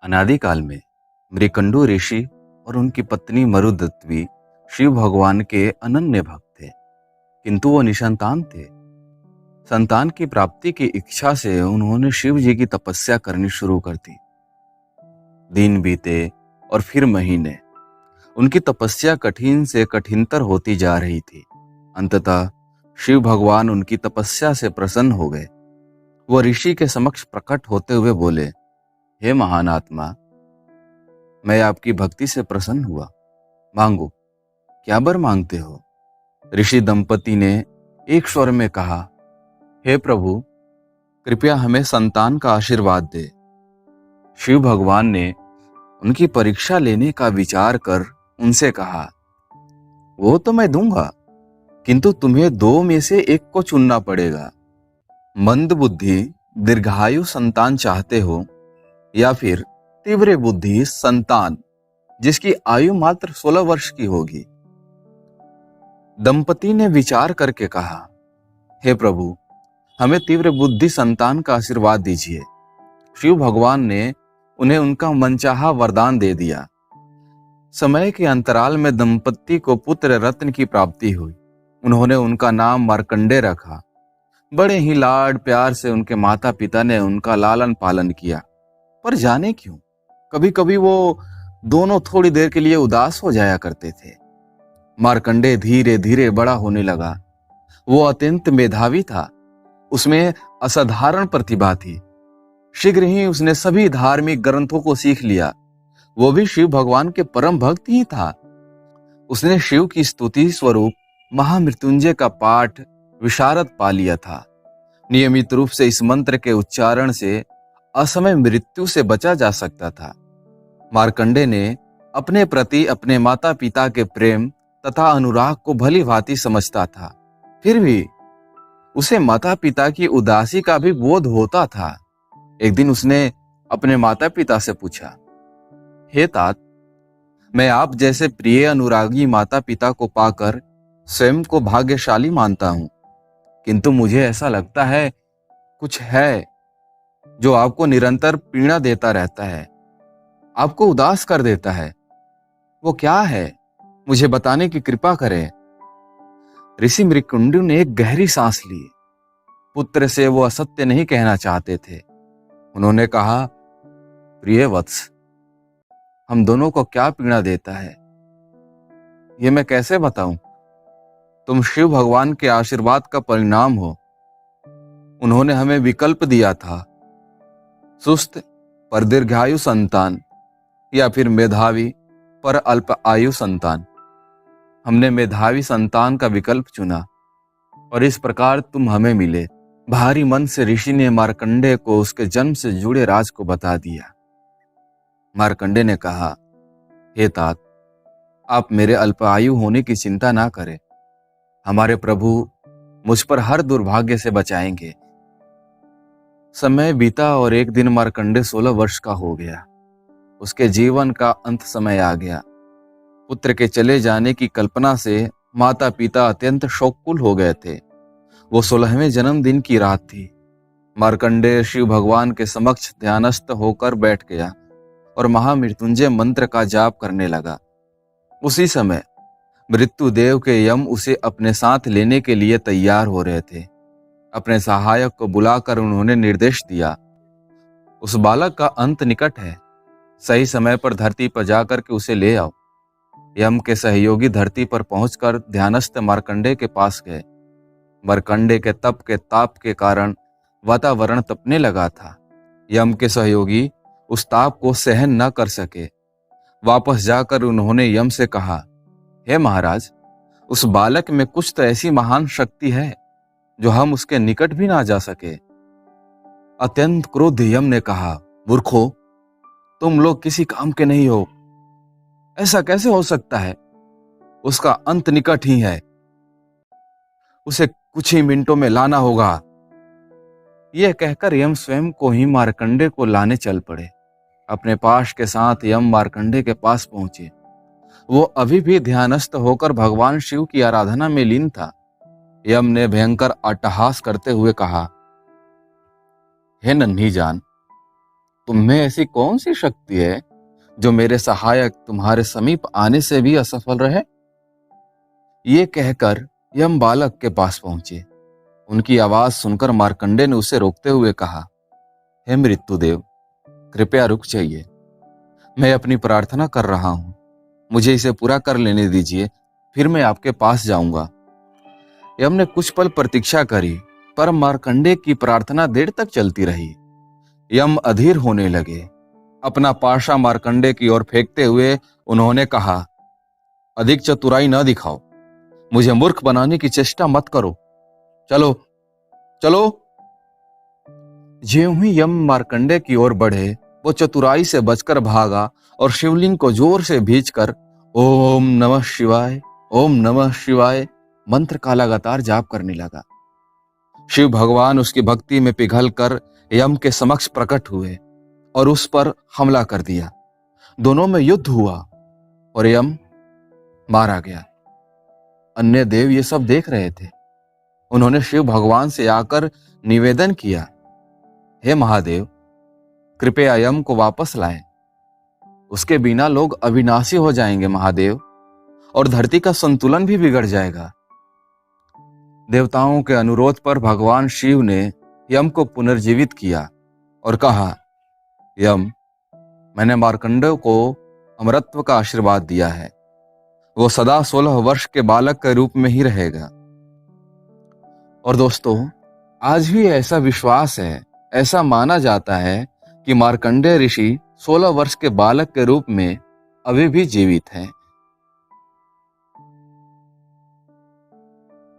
अनादिकाल में मृकंडु ऋषि और उनकी पत्नी मरुदत्वी शिव भगवान के अनन्य भक्त थे, किंतु वो निसंतान थे। संतान की प्राप्ति की इच्छा से उन्होंने शिव जी की तपस्या करनी शुरू कर दी। दिन बीते और फिर महीने। उनकी तपस्या कठिन से कठिनतर होती जा रही थी। अंततः शिव भगवान उनकी तपस्या से प्रसन्न हो गए। वो ऋषि के समक्ष प्रकट होते हुए बोले, हे महान आत्मा, मैं आपकी भक्ति से प्रसन्न हुआ। मांगो, क्या वर मांगते हो? ऋषि दंपति ने एक स्वर में कहा, हे प्रभु, कृपया हमें संतान का आशीर्वाद दे। शिव भगवान ने उनकी परीक्षा लेने का विचार कर उनसे कहा, वो तो मैं दूंगा, किंतु तुम्हें दो में से एक को चुनना पड़ेगा। मंद बुद्धि दीर्घायु संतान चाहते हो या फिर तीव्र बुद्धि संतान जिसकी आयु मात्र 16 वर्ष की होगी? दंपति ने विचार करके कहा, हे प्रभु, हमें तीव्र बुद्धि संतान का आशीर्वाद दीजिए। शिव भगवान ने उन्हें उनका मनचाहा वरदान दे दिया। समय के अंतराल में दंपति को पुत्र रत्न की प्राप्ति हुई। उन्होंने उनका नाम मार्कंडेय रखा। बड़े ही लाड प्यार से उनके माता पिता ने उनका लालन पालन किया। पर जाने क्यों कभी कभी वो दोनों थोड़ी देर के लिए उदास हो जाया करते थे। मार्कंडेय धीरे धीरे बड़ा होने लगा। वो अत्यंत मेधावी था। उसमें असाधारण प्रतिभा थी। शीघ्र ही उसने सभी धार्मिक ग्रंथों को सीख लिया। वो भी शिव भगवान के परम भक्त ही था। उसने शिव की स्तुति स्वरूप महामृत्युंजय का पाठ विशारद पा लिया था। नियमित रूप से इस मंत्र के उच्चारण से असमय मृत्यु से बचा जा सकता था। मार्कंडेय ने अपने प्रति अपने माता पिता के प्रेम तथा अनुराग को भली भांति समझता था। फिर भी उसे माता पिता की उदासी का भी बोध होता था। एक दिन उसने अपने माता पिता से पूछा, हे तात, मैं आप जैसे प्रिय अनुरागी माता पिता को पाकर स्वयं को भाग्यशाली मानता हूं, किंतु मुझे ऐसा लगता है कुछ है जो आपको निरंतर पीड़ा देता रहता है, आपको उदास कर देता है। वो क्या है? मुझे बताने की कृपा करें। ऋषि मृकुंडु ने एक गहरी सांस ली। पुत्र से वो असत्य नहीं कहना चाहते थे। उन्होंने कहा, प्रिय वत्स, हम दोनों को क्या पीड़ा देता है ये मैं कैसे बताऊं? तुम शिव भगवान के आशीर्वाद का परिणाम हो। उन्होंने हमें विकल्प दिया था, सुस्त पर दीर्घायु संतान या फिर मेधावी पर अल्प आयु संतान। हमने मेधावी संतान का विकल्प चुना और इस प्रकार तुम हमें मिले। भारी मन से ऋषि ने मार्कंडेय को उसके जन्म से जुड़े राज को बता दिया। मार्कंडेय ने कहा, हे तात, आप मेरे अल्पायु होने की चिंता ना करें। हमारे प्रभु मुझ पर हर दुर्भाग्य से बचाएंगे। समय बीता और एक दिन मार्कंडेय 16 वर्ष का हो गया। उसके जीवन का अंत समय आ गया। पुत्र के चले जाने की कल्पना से माता पिता अत्यंत शोककुल हो गए थे। वो 16वें जन्मदिन की रात थी। मार्कंडेय शिव भगवान के समक्ष ध्यानस्थ होकर बैठ गया और महामृत्युंजय मंत्र का जाप करने लगा। उसी समय मृत्युदेव के यम उसे अपने साथ लेने के लिए तैयार हो रहे थे। अपने सहायक को बुलाकर उन्होंने निर्देश दिया, उस बालक का अंत निकट है। सही समय पर धरती पर जाकर के उसे ले आओ। यम के सहयोगी धरती पर पहुंचकर ध्यानस्थ मार्कंडेय के पास गए। मार्कंडेय के तप के ताप के कारण वातावरण तपने लगा था। यम के सहयोगी उस ताप को सहन न कर सके। वापस जाकर उन्होंने यम से कहा, हे महाराज, उस बालक में कुछ तो ऐसी महान शक्ति है जो हम उसके निकट भी ना जा सके। अत्यंत क्रोध यम ने कहा, मूर्खो, तुम लोग किसी काम के नहीं हो। ऐसा कैसे हो सकता है? उसका अंत निकट ही है। उसे कुछ ही मिनटों में लाना होगा। यह कहकर यम स्वयं को ही मार्कंडेय को लाने चल पड़े। अपने पाश के साथ यम मार्कंडेय के पास पहुंचे। वो अभी भी ध्यानस्थ होकर भगवान शिव की आराधना में लीन था। यम ने भयंकर अट्टहास करते हुए कहा, हे नन्ही जान, तुम में ऐसी कौन सी शक्ति है जो मेरे सहायक तुम्हारे समीप आने से भी असफल रहे? ये कहकर यम बालक के पास पहुंचे। उनकी आवाज सुनकर मार्कंडे ने उसे रोकते हुए कहा, हे मृत्युदेव, कृपया रुक जाइए। मैं अपनी प्रार्थना कर रहा हूं, मुझे इसे पूरा कर लेने दीजिए, फिर मैं आपके पास जाऊंगा। यम ने कुछ पल प्रतीक्षा करी, पर मार्कंडे की प्रार्थना देर तक चलती रही। यम अधीर होने लगे। अपना पाशा मार्कंडे की ओर फेंकते हुए उन्होंने कहा, अधिक चतुराई न दिखाओ, मुझे मूर्ख बनाने की चेष्टा मत करो, चलो चलो। ज्यों ही यम मार्कंडे की ओर बढ़े, वो चतुराई से बचकर भागा और शिवलिंग को जोर से भींचकर ओम नमः शिवाय, ओम नमः शिवाय मंत्र का लगातार जाप करने लगा। शिव भगवान उसकी भक्ति में पिघलकर यम के समक्ष प्रकट हुए और उस पर हमला कर दिया। दोनों में युद्ध हुआ और यम मारा गया। अन्य देव ये सब देख रहे थे। उन्होंने शिव भगवान से आकर निवेदन किया, हे महादेव, कृपया यम को वापस लाएं। उसके बिना लोग अविनाशी हो जाएंगे महादेव, और धरती का संतुलन भी बिगड़ जाएगा। देवताओं के अनुरोध पर भगवान शिव ने यम को पुनर्जीवित किया और कहा, यम, मैंने मार्कंडे को अमरत्व का आशीर्वाद दिया है। वो सदा 16 वर्ष के बालक के रूप में ही रहेगा। और दोस्तों, आज भी ऐसा विश्वास है, ऐसा माना जाता है कि मार्कंडे ऋषि 16 वर्ष के बालक के रूप में अभी भी जीवित हैं।